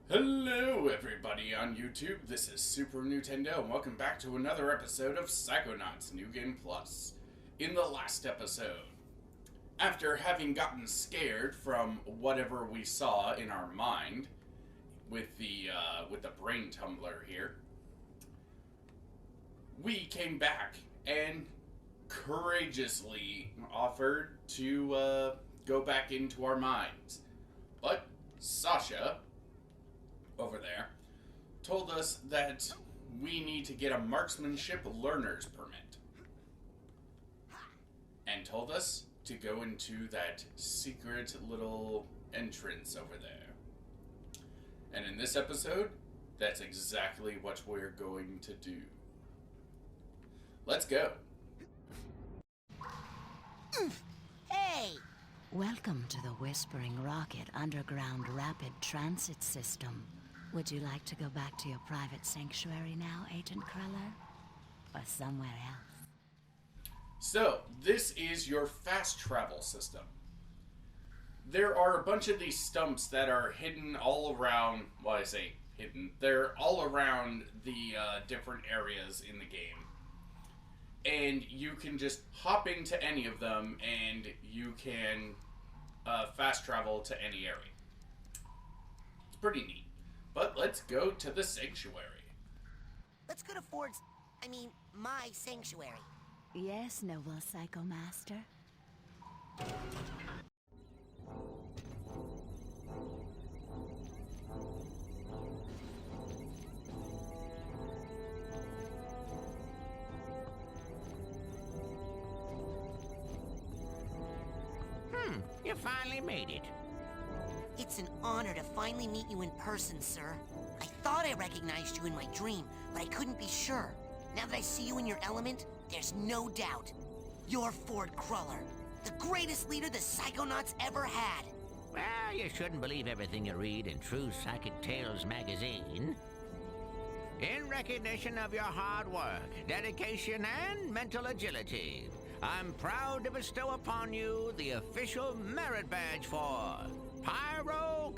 Hello everybody on YouTube, this is Super Nintendo and welcome back to another episode of Psychonauts New Game Plus. In the last episode, after having gotten scared from whatever we saw in our mind with the brain tumbler here, we came back and courageously offered to go back into our minds. But Sasha over there told us that we need to get a marksmanship learner's permit and told us to go into that secret little entrance over there. And in this episode, that's exactly what we're going to do. Let's go. Hey! Welcome to the Whispering Rocket Underground Rapid Transit System. Would you like to go back to your private sanctuary now, Agent Cruller? Or somewhere else? So, this is your fast travel system. There are a bunch of these stumps that are hidden all around, well, I say hidden, they're all around the different areas in the game. And you can just hop into any of them and you can fast travel to any area. It's pretty neat. But let's go to the sanctuary. Let's go to my sanctuary. Yes, noble Psycho Master. You finally made it. It's an honor to finally meet you in person, sir. I thought I recognized you in my dream, but I couldn't be sure. Now that I see you in your element, there's no doubt. You're Ford Cruller, the greatest leader the Psychonauts ever had. Well, you shouldn't believe everything you read in True Psychic Tales magazine. In recognition of your hard work, dedication, and mental agility, I'm proud to bestow upon you the official merit badge for Pyrokinesis.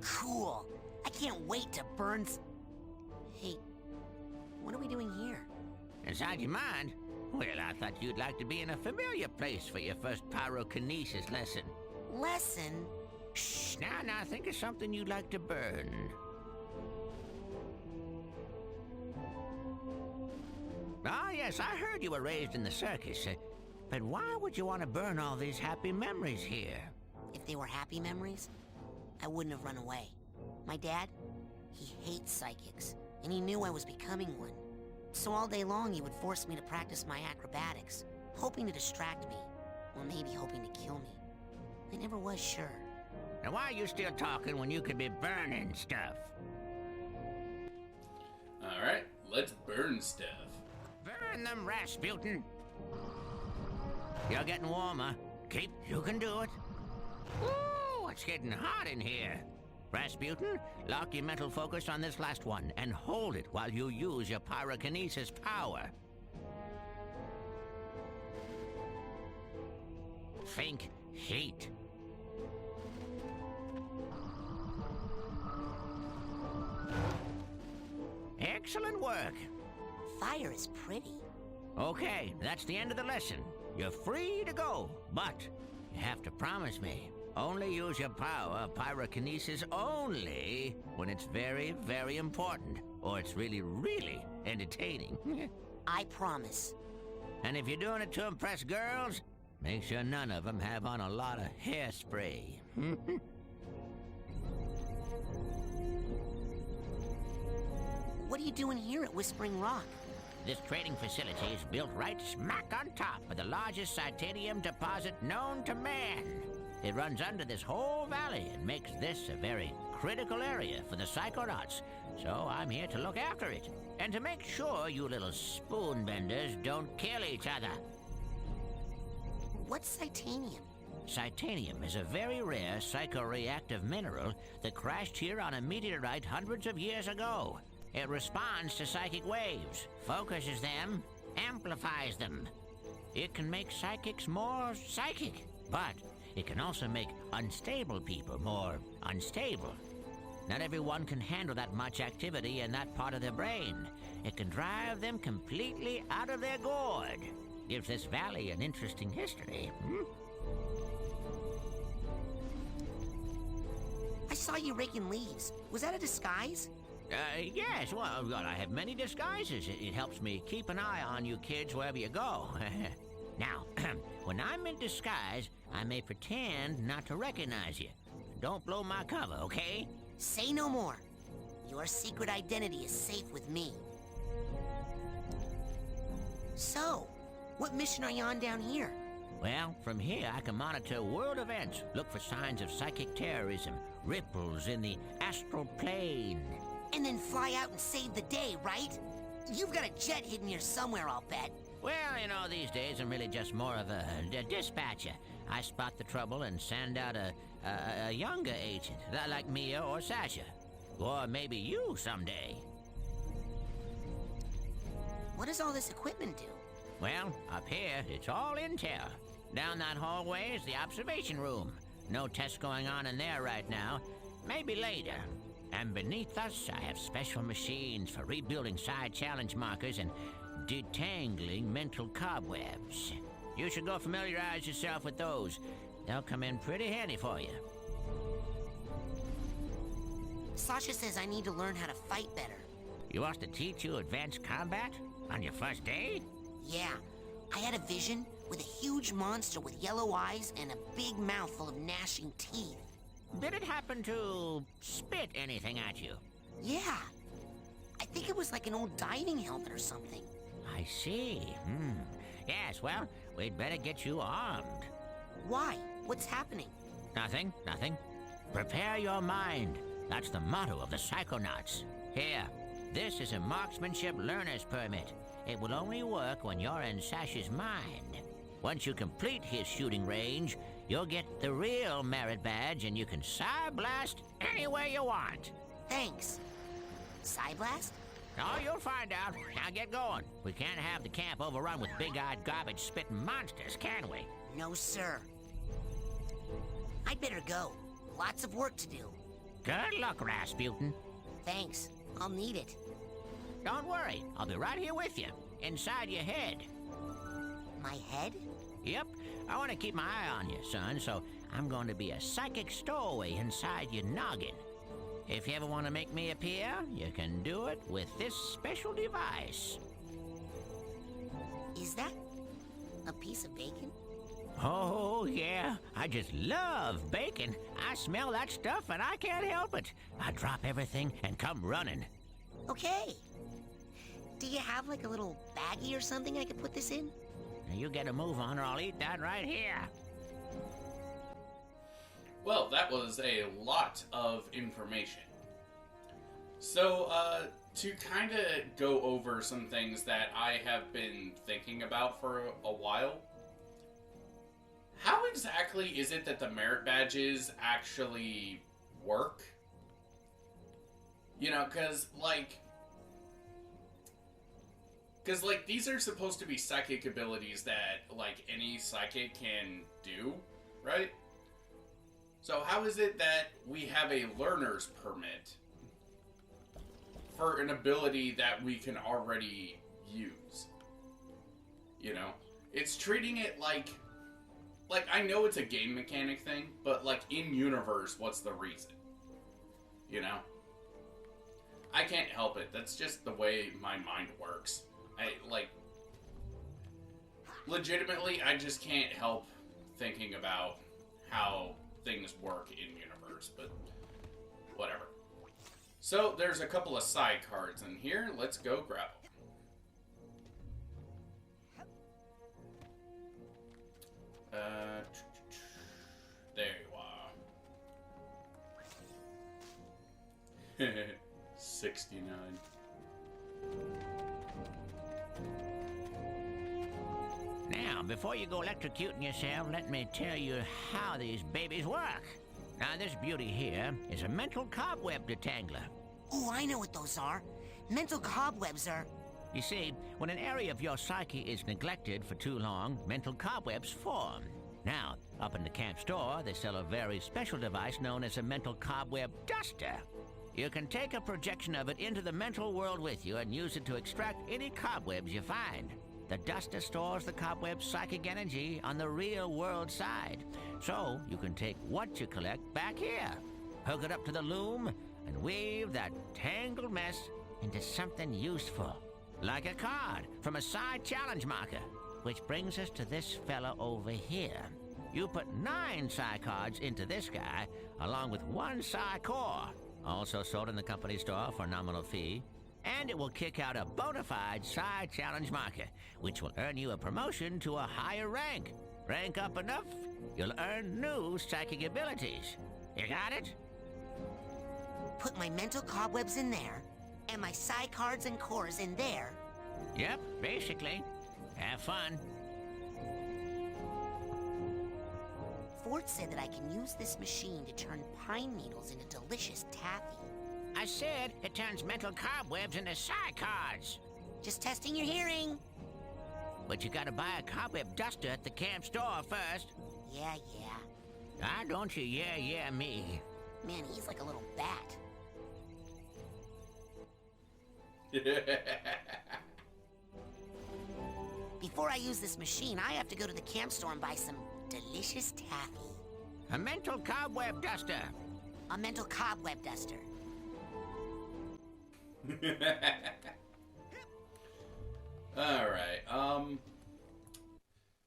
Cool. I can't wait to burn Hey, what are we doing here? Inside your mind? Well, I thought you'd like to be in a familiar place for your first pyrokinesis lesson. Lesson? Shh, now, think of something you'd like to burn. Ah, yes, I heard you were raised in the circus. But why would you want to burn all these happy memories here? If they were happy memories, I wouldn't have run away. My dad, he hates psychics, and he knew I was becoming one. So all day long he would force me to practice my acrobatics, hoping to distract me, or maybe hoping to kill me. I never was sure. Now why are you still talking when you could be burning stuff? Alright, let's burn stuff. Burn them, Rasputin! You're getting warmer. You can do it. Ooh, it's getting hot in here. Rasputin, lock your mental focus on this last one and hold it while you use your pyrokinesis power. Think heat. Excellent work. Fire is pretty. Okay, that's the end of the lesson. You're free to go, but you have to promise me. Only use your power, pyrokinesis, only when it's very, very important, or it's really, really entertaining. I promise. And if you're doing it to impress girls, make sure none of them have on a lot of hairspray. What are you doing here at Whispering Rock? This trading facility is built right smack on top of the largest titanium deposit known to man. It runs under this whole valley and makes this a very critical area for the Psychonauts. So I'm here to look after it, and to make sure you little spoon benders don't kill each other. What's Psytanium? Psychonium is a very rare psychoreactive mineral that crashed here on a meteorite hundreds of years ago. It responds to psychic waves, focuses them, amplifies them. It can make psychics more psychic, but it can also make unstable people more unstable. Not everyone can handle that much activity in that part of their brain. It can drive them completely out of their gourd. Gives this valley an interesting history. I saw you raking leaves. Was that a disguise? Yes, well, I have many disguises. It helps me keep an eye on you kids wherever you go. Now, when I'm in disguise, I may pretend not to recognize you. Don't blow my cover, okay? Say no more. Your secret identity is safe with me. So, what mission are you on down here? Well, from here I can monitor world events, look for signs of psychic terrorism, ripples in the astral plane. And then fly out and save the day, right? You've got a jet hidden here somewhere, I'll bet. Well, these days I'm really just more of a dispatcher. I spot the trouble and send out a younger agent, like Mia or Sasha. Or maybe you someday. What does all this equipment do? Well, up here, it's all intel. Down that hallway is the observation room. No tests going on in there right now. Maybe later. And beneath us, I have special machines for rebuilding side challenge markers and detangling mental cobwebs. You should go familiarize yourself with those. They'll come in pretty handy for you. Sasha says I need to learn how to fight better. You want to teach you advanced combat? On your first day? Yeah, I had a vision with a huge monster with yellow eyes and a big mouth full of gnashing teeth. Did it happen to spit anything at you? Yeah, I think it was like an old diving helmet or something. I see. Yes, well, we'd better get you armed. Why? What's happening? Nothing. Prepare your mind. That's the motto of the Psychonauts. Here, this is a marksmanship learner's permit. It will only work when you're in Sasha's mind. Once you complete his shooting range, you'll get the real merit badge and you can Psy-Blast anywhere you want. Thanks. Psy-Blast? Oh, you'll find out. Now get going. We can't have the camp overrun with big-eyed garbage-spitting monsters, can we? No, sir. I'd better go. Lots of work to do. Good luck, Rasputin. Thanks. I'll need it. Don't worry. I'll be right here with you, inside your head. My head? Yep. I want to keep my eye on you, son, so I'm going to be a psychic stowaway inside your noggin. If you ever want to make me appear, you can do it with this special device. Is that a piece of bacon? Oh, yeah. I just love bacon. I smell that stuff and I can't help it. I drop everything and come running. Okay. Do you have like a little baggie or something I could put this in? Now you get a move on or I'll eat that right here. Well, that was a lot of information. So, to kind of go over some things that I have been thinking about for a while, how exactly is it that the merit badges actually work? You know, because these are supposed to be psychic abilities that, like, any psychic can do, right? So how is it that we have a learner's permit for an ability that we can already use? You know? It's treating it like, I know it's a game mechanic thing, but, like, in-universe, what's the reason? You know? I can't help it. That's just the way my mind works. Legitimately, I just can't help thinking about how things work in universe, but whatever. So there's a couple of side cards in here. Let's go grab them. There you are. 69. Now, before you go electrocuting yourself, let me tell you how these babies work. Now, this beauty here is a mental cobweb detangler. Ooh, I know what those are. Mental cobwebs are... You see, when an area of your psyche is neglected for too long, mental cobwebs form. Now, up in the camp store, they sell a very special device known as a mental cobweb duster. You can take a projection of it into the mental world with you and use it to extract any cobwebs you find. The duster stores the cobweb's psychic energy on the real world side. So you can take what you collect back here, hook it up to the loom, and weave that tangled mess into something useful. Like a card from a side challenge marker. Which brings us to this fella over here. You put 9 psi cards into this guy, along with 1 psi core. Also sold in the company store for a nominal fee. And it will kick out a bona fide side challenge marker, which will earn you a promotion to a higher rank. Rank up enough, you'll earn new psychic abilities. You got it? Put my mental cobwebs in there, and my psi cards and cores in there. Yep, basically. Have fun. Ford said that I can use this machine to turn pine needles into delicious taffy. I said it turns mental cobwebs into psi cards. Just testing your hearing. But you gotta buy a cobweb duster at the camp store first. Yeah. Ah, don't you yeah me. Man, he's like a little bat. Before I use this machine, I have to go to the camp store and buy some delicious taffy. A mental cobweb duster. A mental cobweb duster. Alright,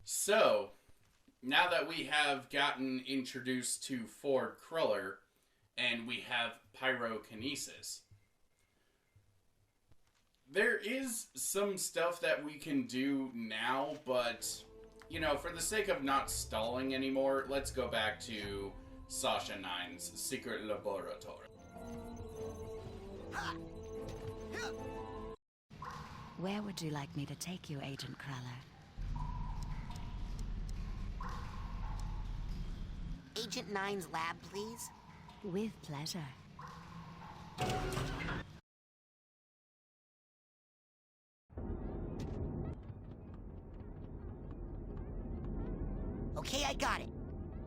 so, now that we have gotten introduced to Ford Cruller, and we have pyrokinesis, there is some stuff that we can do now, but, you know, for the sake of not stalling anymore, let's go back to Sasha 9's secret laboratory. Where would you like me to take you, Agent Cruller? Agent 9's lab, please. With pleasure. Okay, I got it.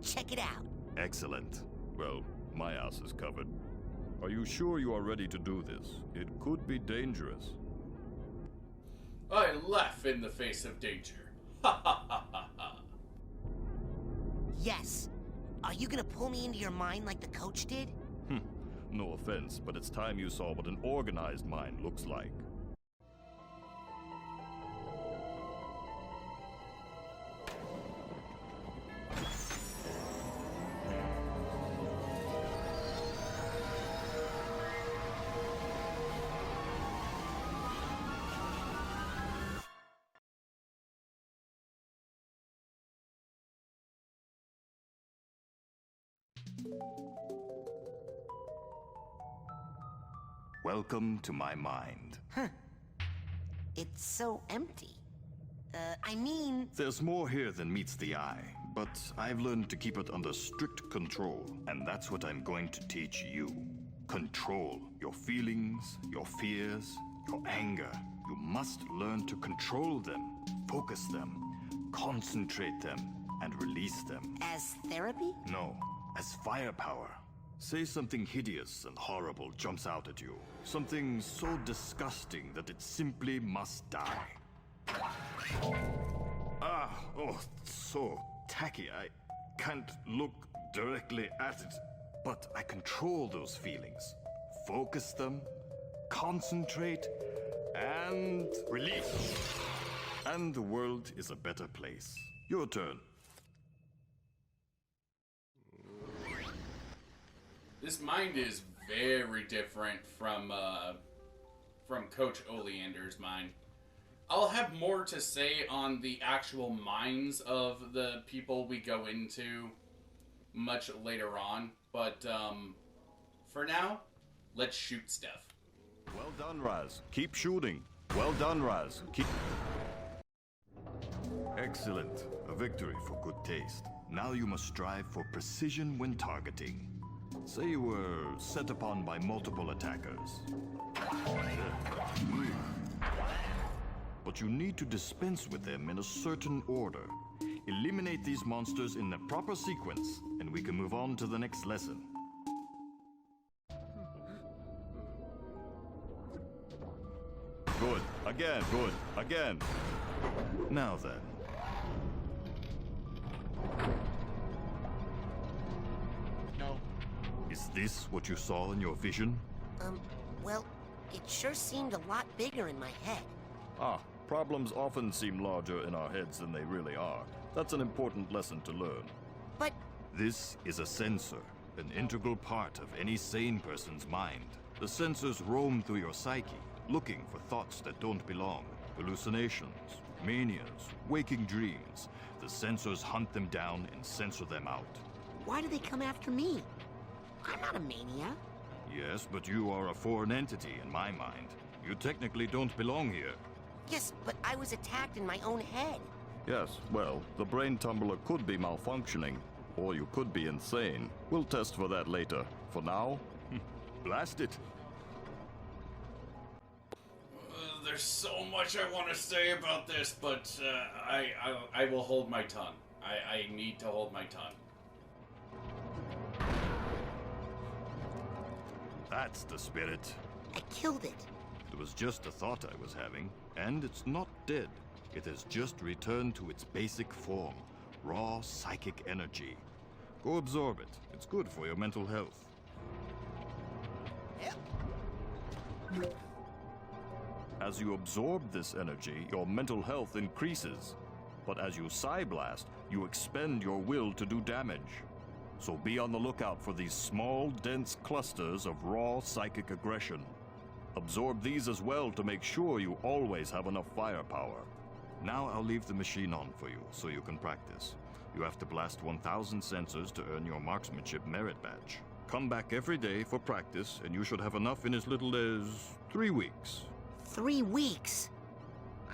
Check it out. Excellent. Well, my ass is covered. Are you sure you are ready to do this? It could be dangerous. I laugh in the face of danger. Ha ha ha ha ha. Yes. Are you gonna pull me into your mind like the coach did? No offense, but it's time you saw what an organized mind looks like. Welcome to my mind. It's so empty. I mean... There's more here than meets the eye, but I've learned to keep it under strict control, and that's what I'm going to teach you. Control your feelings, your fears, your anger. You must learn to control them, focus them, concentrate them, and release them. As therapy? No, as firepower. Say something hideous and horrible jumps out at you. Something so disgusting that it simply must die. So tacky. I can't look directly at it. But I control those feelings. Focus them, concentrate, and release. And the world is a better place. Your turn. This mind is very different from Coach Oleander's mind. I'll have more to say on the actual minds of the people we go into much later on, but for now, let's shoot stuff. Well done, Raz. Keep shooting. Well done, Raz. Keep... Excellent. A victory for good taste. Now you must strive for precision when targeting. Say you were set upon by multiple attackers. But you need to dispense with them in a certain order. Eliminate these monsters in the proper sequence, and we can move on to the next lesson. Good. Again. Good. Again. Now then. No. Is this what you saw in your vision? Well, it sure seemed a lot bigger in my head. Problems often seem larger in our heads than they really are. That's an important lesson to learn. But... This is a sensor, an integral part of any sane person's mind. The sensors roam through your psyche, looking for thoughts that don't belong. Hallucinations, manias, waking dreams. The sensors hunt them down and censor them out. Why do they come after me? I'm not a mania. Yes, but you are a foreign entity in my mind. You technically don't belong here. Yes, but I was attacked in my own head. Yes, well, the brain tumbler could be malfunctioning, or you could be insane. We'll test for that later. For now, blast it. There's so much I want to say about this, but I will hold my tongue. I need to hold my tongue. That's the spirit. I killed it. It was just a thought I was having, and it's not dead. It has just returned to its basic form, raw psychic energy. Go absorb it. It's good for your mental health. Yep. As you absorb this energy, your mental health increases. But as you Psyblast, you expend your will to do damage. So be on the lookout for these small, dense clusters of raw psychic aggression. Absorb these as well to make sure you always have enough firepower. Now I'll leave the machine on for you, so you can practice. You have to blast 1,000 sensors to earn your marksmanship merit badge. Come back every day for practice, and you should have enough in as little as 3 weeks. 3 weeks?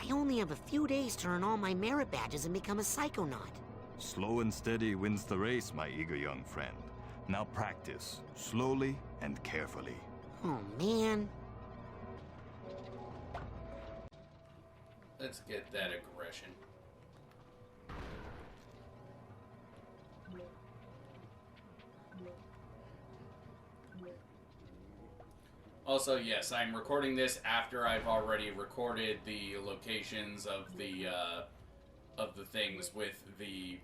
I only have a few days to earn all my merit badges and become a Psychonaut. Slow and steady wins the race, my eager young friend. Now practice, slowly and carefully. Oh, man. Let's get that aggression. Also, yes, I'm recording this after I've already recorded the locations of the things with the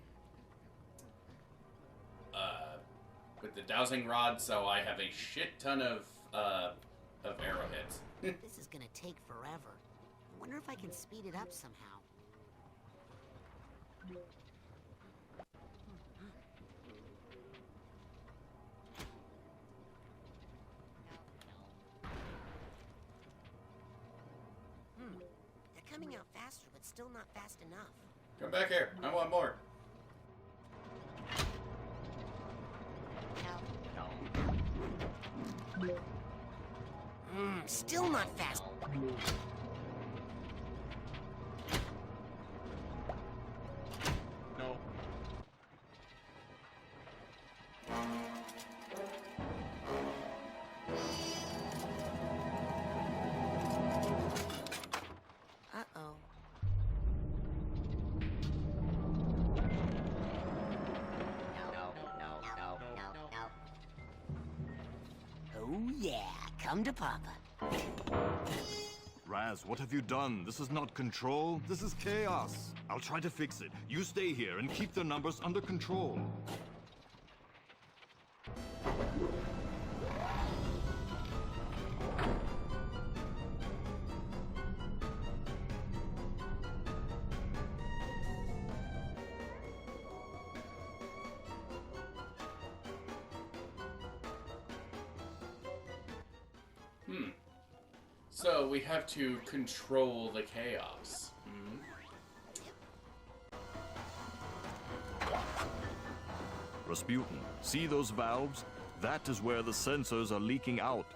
dowsing rod, so I have a shit ton of arrowheads. This is gonna take forever. I wonder if I can speed it up somehow. They're coming out faster, but still not fast enough. Come back here. I want more. Still not fast. No. Uh-oh. Oh yeah, come to Papa. Raz, what have you done? This is not control, this is chaos. I'll try to fix it. You stay here and keep the numbers under control. So we have to control the chaos. Rasputin, see those valves? That is where the sensors are leaking out.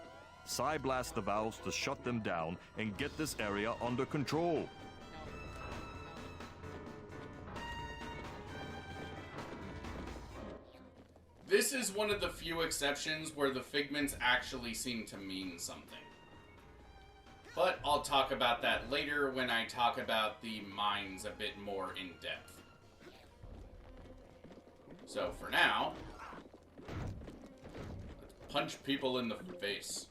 Psyblast the valves to shut them down and get this area under control. This is one of the few exceptions where the figments actually seem to mean something. But I'll talk about that later when I talk about the mines a bit more in depth. So for now, let's punch people in the face.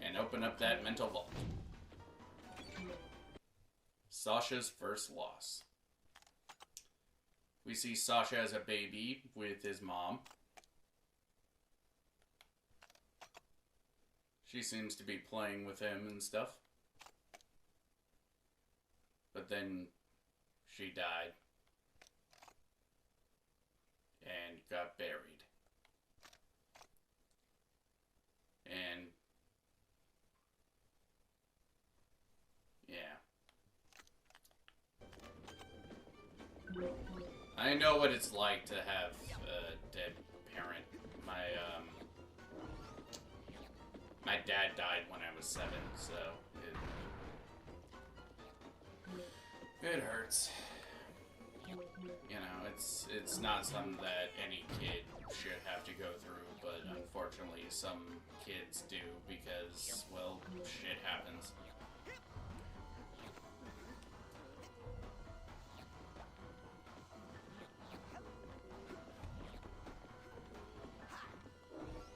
And open up that mental vault. Sasha's first loss. We see Sasha as a baby with his mom. She seems to be playing with him and stuff. But then she died. And got buried. And yeah. I know what it's like to have a dead parent. My dad died when I was 7, so it hurts. You know, it's not something that any kid should have to go through, but unfortunately some kids do because, well, shit happens.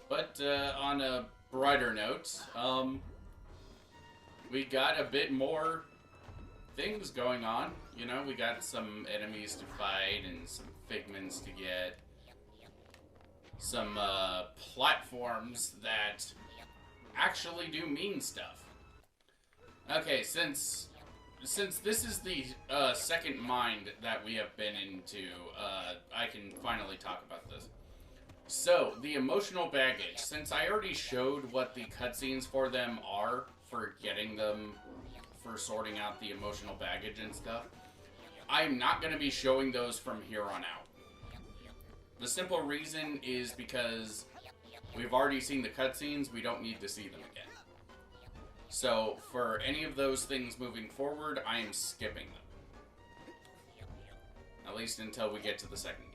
But on a brighter note, we got a bit more things going on. You know, we got some enemies to fight and some figments to get. Some platforms that actually do mean stuff. Okay, since this is the second mind that we have been into, I can finally talk about this. So, the emotional baggage. Since I already showed what the cutscenes for them are, for getting them, for sorting out the emotional baggage and stuff, I'm not going to be showing those from here on out. The simple reason is because we've already seen the cutscenes, we don't need to see them again. So, for any of those things moving forward, I am skipping them. At least until we get to the second game.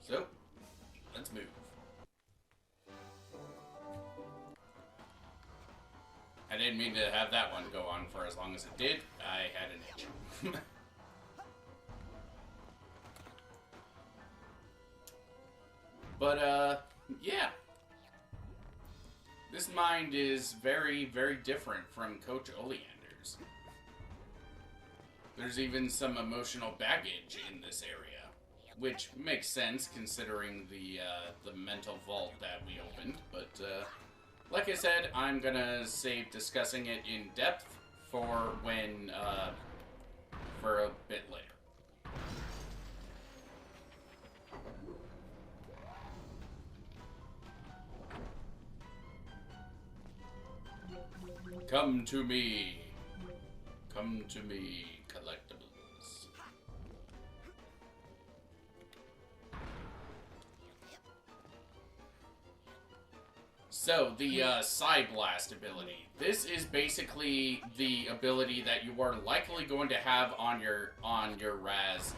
So, let's move. I didn't mean to have that one go on for as long as it did. I had an itch. But, yeah. This mind is very, very different from Coach Oleander's. There's even some emotional baggage in this area. Which makes sense considering the mental vault that we opened, but like I said, I'm gonna save discussing it in depth for when for a bit later. Come to me, collectibles. So, the Psy Blast ability. This is basically the ability that you are likely going to have on your Raz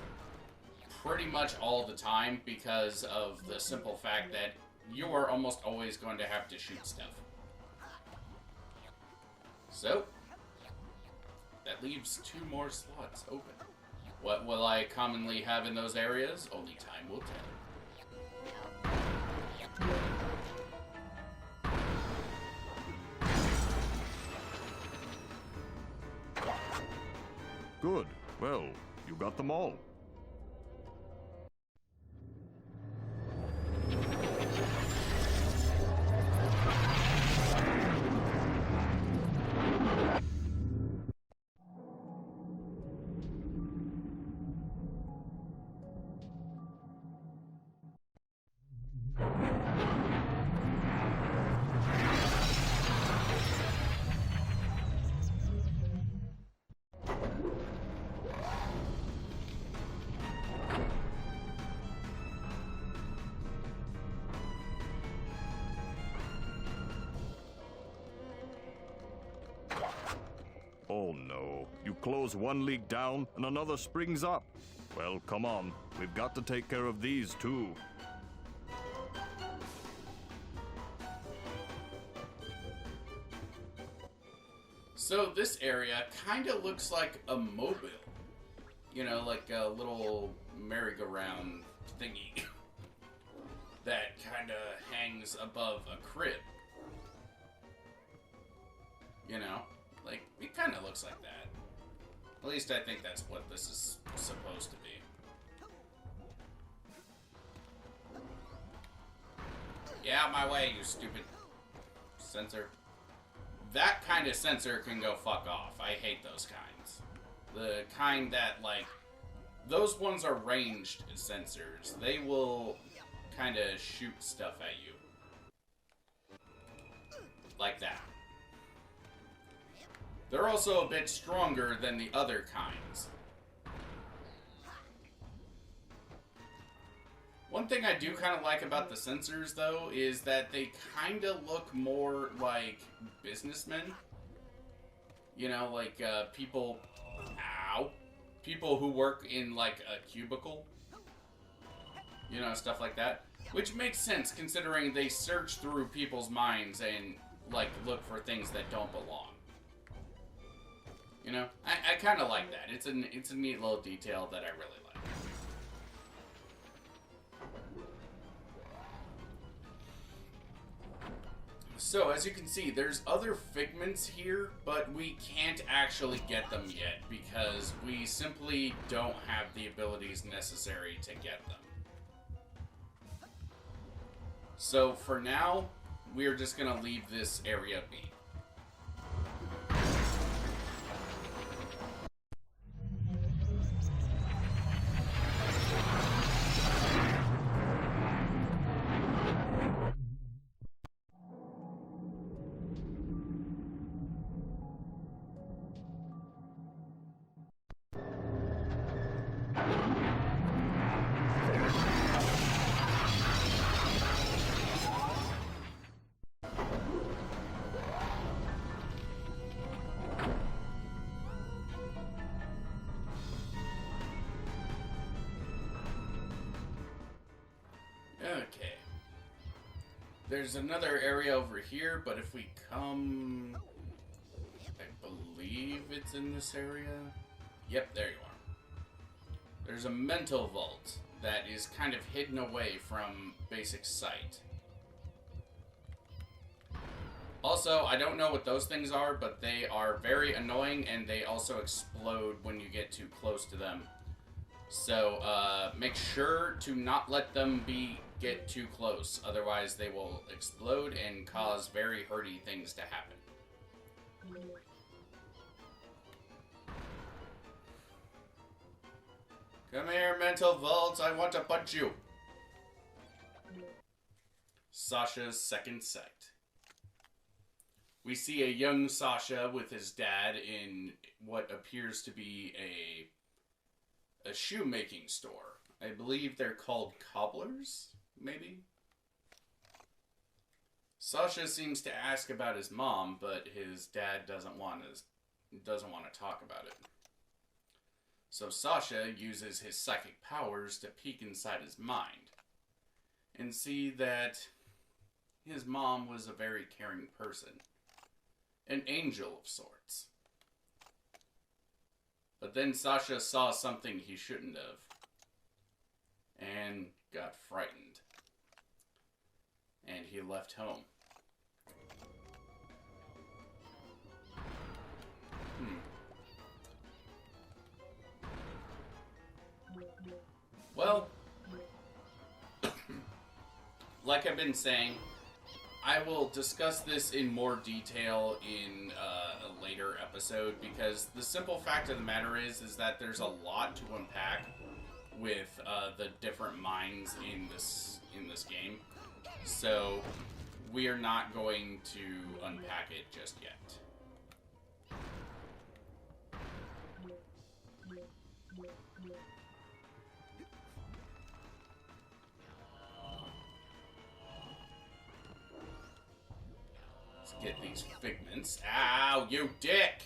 pretty much all the time because of the simple fact that you are almost always going to have to shoot stuff. So, that leaves 2 more slots open. What will I commonly have in those areas? Only time will tell. Good. Well, you got them all. Oh no, you close one leak down and another springs up. Well, come on, we've got to take care of these too. So this area kind of looks like a mobile. You know, like a little merry-go-round thingy that kind of hangs above a crib. You know, like, it kind of looks like that. At least I think that's what this is supposed to be. Get out my way, you stupid sensor. That kind of sensor can go fuck off. I hate those kinds. The kind that, like, those ones are ranged sensors. They will kind of shoot stuff at you. Like that. They're also a bit stronger than the other kinds. One thing I do kind of like about the sensors, though, is that they kind of look more like businessmen. You know, like people who work in like a cubicle. You know, stuff like that. Which makes sense considering they search through people's minds and like look for things that don't belong. You know, I kind of like that. It's a neat little detail that I really like. So, as you can see, there's other figments here, but we can't actually get them yet because we simply don't have the abilities necessary to get them. So, for now, we're just going to leave this area be. Okay. There's another area over here, but if we come... I believe it's in this area. Yep, there you are. There's a mental vault that is kind of hidden away from basic sight. Also, I don't know what those things are, but they are very annoying, and they also explode when you get too close to them. So, make sure to not let them get too close, otherwise they will explode and cause very hurty things to happen. Come here, mental vault, I want to punch you. Sasha's second sight. We see a young Sasha with his dad in what appears to be a shoemaking store. I believe they're called cobblers, maybe? Sasha seems to ask about his mom, but his dad doesn't want to talk about it. So Sasha uses his psychic powers to peek inside his mind and see that his mom was a very caring person, an angel of sorts. But then Sasha saw something he shouldn't have and got frightened. And he left home. Well, like I've been saying, I will discuss this in more detail in a later episode, because the simple fact of the matter is that there's a lot to unpack with the different minds in this game. So we are not going to unpack it just yet. Let's get these figments. Ow, you dick!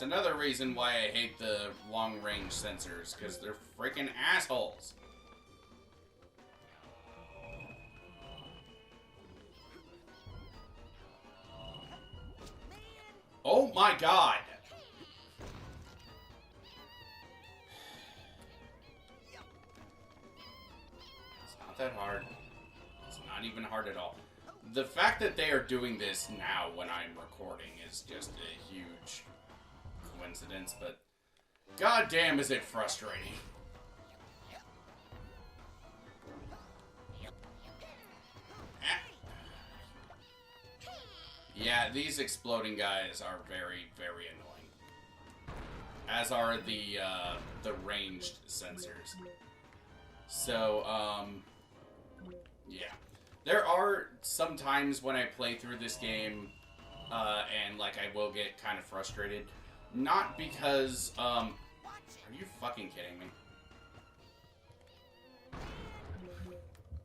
That's another reason why I hate the long-range sensors, because they're freaking assholes. Oh my god! It's not that hard. It's not even hard at all. The fact that they are doing this now when I'm recording is just a huge coincidence, but goddamn is it frustrating. Yeah, these exploding guys are very, very annoying. As are the ranged sensors. So, yeah. There are some times when I play through this game, and, like, I will get kind of frustrated. Not because, are you fucking kidding me?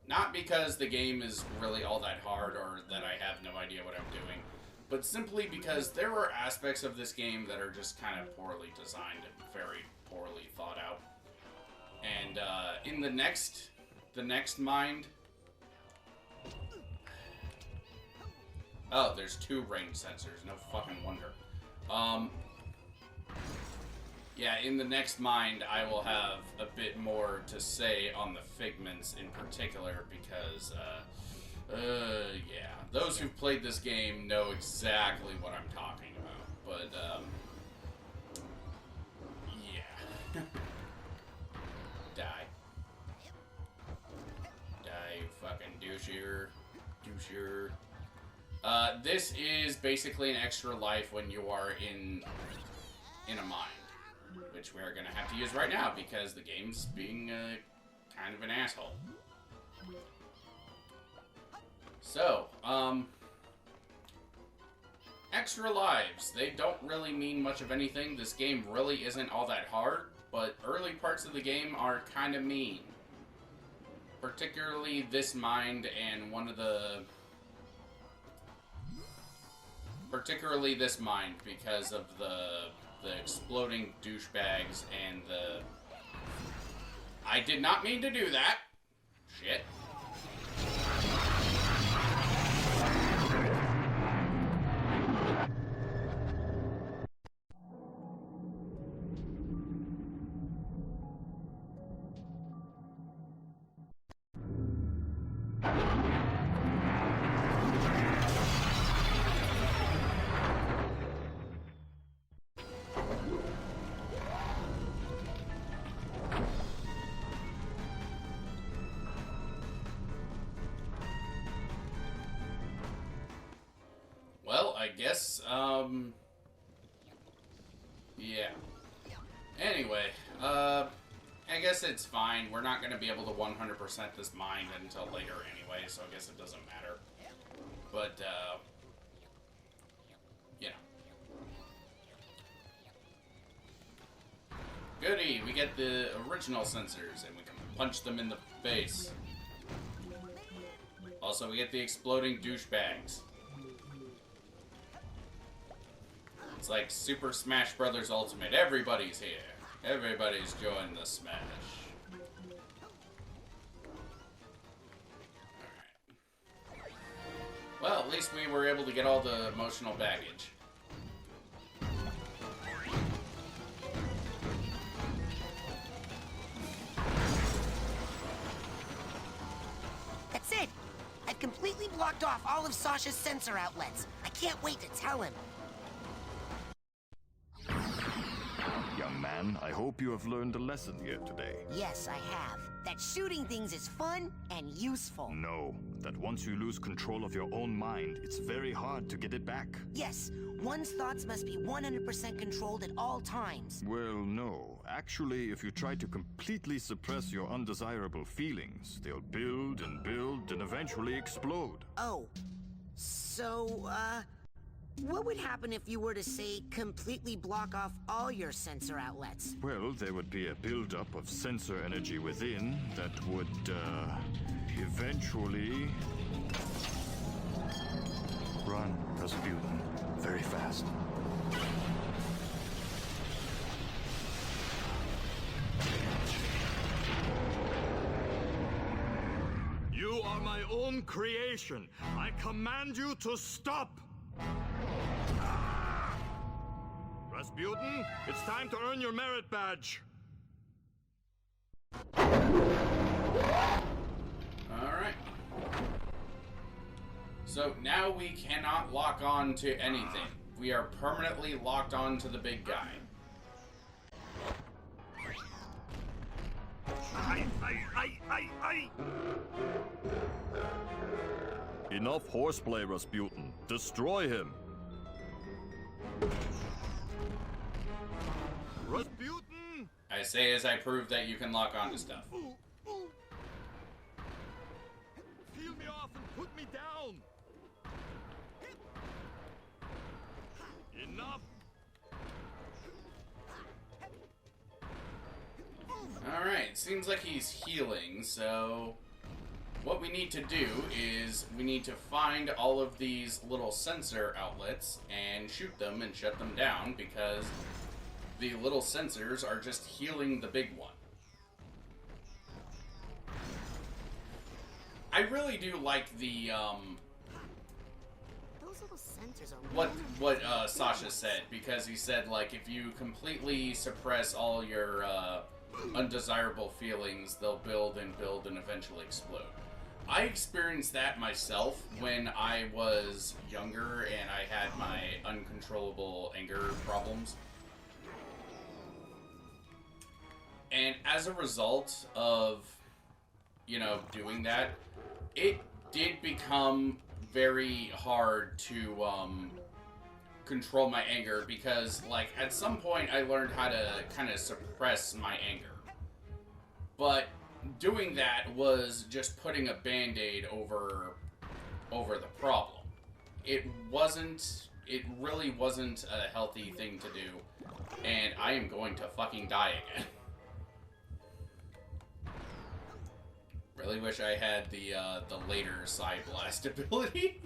Not because the game is really all that hard or that I have no idea what I'm doing, but simply because there are aspects of this game that are just kind of poorly designed and very poorly thought out. And in the next mind... Oh, there's 2 range sensors, no fucking wonder. Yeah, in the next mind, I will have a bit more to say on the figments in particular because, yeah. Those who've played this game know exactly what I'm talking about, but, yeah. Die. Die, you fucking doucher. Doucher. This is basically an extra life when you are in a mine. Which we're going to have to use right now, because the game's being kind of an asshole. So, extra lives. They don't really mean much of anything. This game really isn't all that hard, but early parts of the game are kind of mean. Particularly this mind and one of the... Particularly this mind, because of the exploding douchebags and the... I did not mean to do that. Shit. I guess, yeah. Anyway, I guess it's fine. We're not going to be able to 100% this mind until later anyway, so I guess it doesn't matter. But, you know. Goody, we get the original sensors, and we can punch them in the face. Also, we get the exploding douchebags. It's like Super Smash Brothers Ultimate. Everybody's here. Everybody's joined the Smash. Alright. Well, at least we were able to get all the emotional baggage. That's it! I've completely blocked off all of Sasha's sensor outlets. I can't wait to tell him. Young man, I hope you have learned a lesson here today. Yes, I have. That shooting things is fun and useful. No, that once you lose control of your own mind, it's very hard to get it back. Yes, one's thoughts must be 100% controlled at all times. Well, no. Actually, if you try to completely suppress your undesirable feelings, they'll build and eventually explode. Oh, so, what would happen if you were to, say, completely block off all your sensor outlets? Well, there would be a buildup of sensor energy within that would, eventually... Run, Rasputin. Very fast. my own creation. I command you to stop! Rasputin, it's time to earn your merit badge. Alright. So now we cannot lock on to anything. We are permanently locked on to the big guy. Enough horseplay, Rasputin. Destroy him. Rasputin! I say as I prove that you can lock on to stuff. Peel me off and put me down. Enough. Alright, seems like he's healing, so what we need to do is we need to find all of these little sensor outlets and shoot them and shut them down, because the little sensors are just healing the big one. I really do like the Those little sensors are what Sasha said, because he said, like, if you completely suppress all your undesirable feelings, they'll build and eventually explode. I experienced that myself when I was younger and I had my uncontrollable anger problems. And as a result of, you know, doing that, it did become very hard to control my anger, because, like, at some point I learned how to kind of suppress my anger. But doing that was just putting a band-aid over the problem. It really wasn't a healthy thing to do, and I am going to fucking die again. Really wish I had the later side blast ability.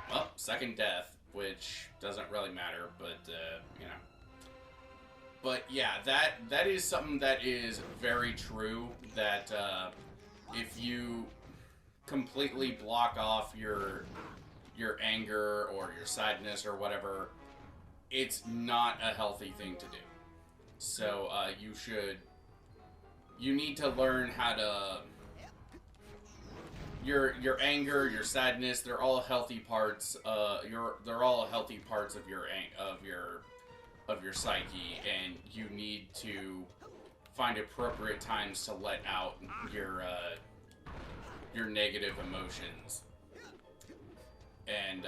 Well, second death, which doesn't really matter, but, you know. But yeah, that is something that is very true, that if you completely block off your anger or your sadness or whatever, it's not a healthy thing to do. So you need to learn how to, your anger, your sadness, they're all healthy parts. They're all healthy parts of your psyche, and you need to find appropriate times to let out your negative emotions, and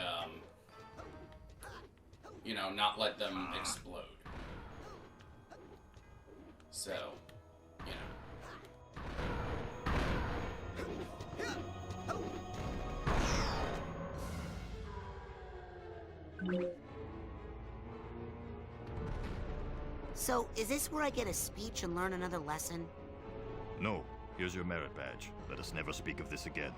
you know, not let them explode. So, you know. So, is this where I get a speech and learn another lesson? No. Here's your merit badge. Let us never speak of this again.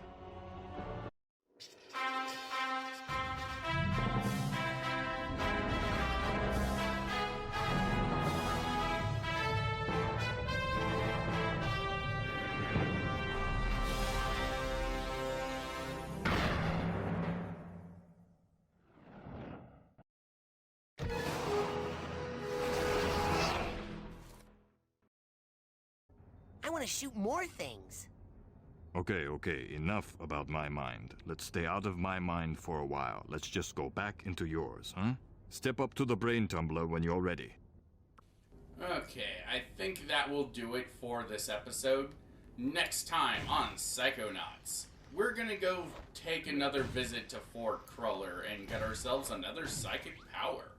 I want to shoot more things. Okay, enough about my mind. Let's stay out of my mind for a while. Let's just go back into yours, huh? Step up to the brain tumbler when you're ready. Okay, I think that will do it for this episode. Next time on Psychonauts, we're gonna go take another visit to Fort Cruller and get ourselves another psychic power.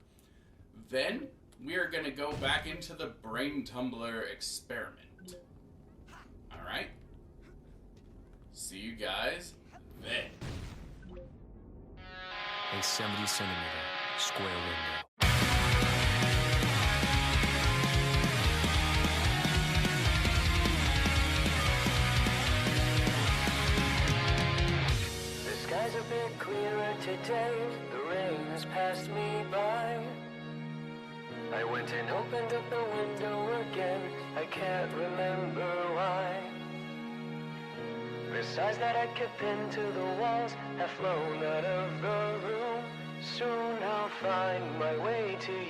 Then, we are gonna go back into the brain tumbler experiment. Alright? See you guys then. A 70-centimeter square window. The skies a bit clearer today. The rain has passed me by. I went and opened up the window again. I can't remember why. The sighs that I kept into the walls have flown out of the room. Soon I'll find my way to